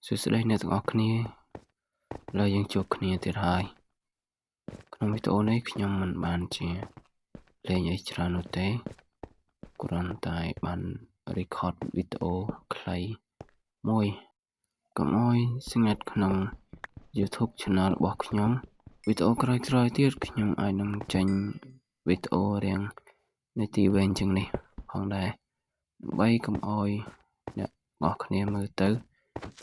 សួស្តីអ្នកទាំងអស់គ្នាឥឡូវយើងជួបគ្នាទៀតហើយក្នុងវីដេអូនេះខ្ញុំមិនបានជាលេងអីច្រើននោះទេគ្រាន់តែបាន record វីដេអូខ្លីមួយកុំអោយស្ងាត់ក្នុង YouTube Channel របស់ខ្ញុំវីដេអូក្រោយៗទៀតខ្ញុំអាចនឹងចេញវីដេអូរាងនាទីវែងជាងនេះផងដែរដើម្បីកុំអោយអ្នកទាំងអស់គ្នាមើលទៅ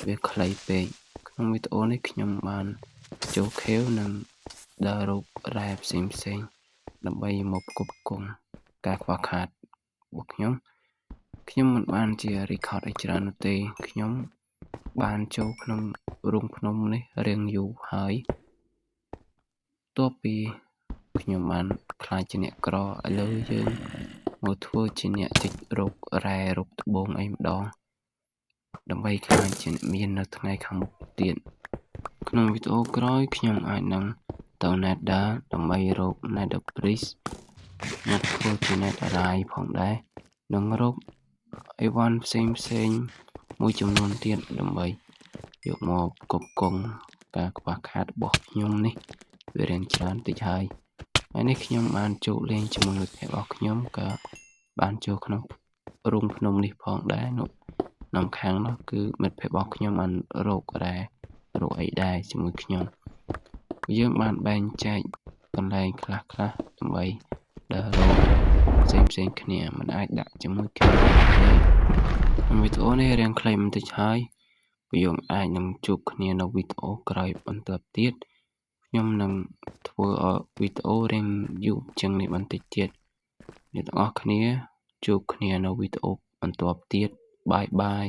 វាខ្លីពេកក្នុងវីដេអូនេះខ្ញុំបានចូលខេវនិងដើររករ៉ែផ្សេងដើម្បីមកផ្គត់ផ្គង់ការខ្វះខាតរបស់ខ្ញុំមិនបានជា record អីច្រើននោះទេខ្ញុំបានចូលក្នុងរូងភ្នំនេះរៀងយូរហើយទោះពីខ្ញុំបានខ្លាចជាអ្នកក្រឥឡូវយើងមកធ្វើជាអ្នកជីករករ៉ែរកត្បូងអីម្ដងដើម្បីខ្លាចជាអ្នកមាននៅថ្ងៃខាងមុខទៀតក្នុងវីដេអូក្រោយខ្ញុំអាចនឹងទៅ Nether ដើម្បីរក Nether Priest មកធ្វើជា Netherite ផងដែរនិងរកអីវ៉ាន់ផ្សេងមួយចំនួនទៀតដើម្បីយកមកផ្គត់ផ្គង់ការខ្វះខាតរបស់ខ្ញុំនេះវារៀងច្រើនតិចហើយនេះខ្ញុំបានចូលលេងជាមួយមិត្តភក្តិរបស់ខ្ញុំក៏បានចូលក្នុងរូងភ្នំនេះផងដែរនៅខាងនោះគឺមិត្តភក្តិរបស់ខ្ញុំបានរករ៉ែរកអីដែរជាមួយខ្ញុំយើងបានបែងចែកកន្លែងខ្លះដើម្បីដើររកផ្សេងគ្នាមិនអាចដាក់ជាមួយគ្នាទេវីដេអូនេះរៀងខ្លីបន្តិចហើយយើងអាចនឹងជួបគ្នានៅវីដេអូក្រោយបន្តទៀតខ្ញុំនឹងធ្វើវីដេអូរៀងយូរជាងនេះបន្តិចទៀតអ្នកទាំងអស់គ្នាជួបគ្នានៅវីដេអូបន្តទៀតបាយ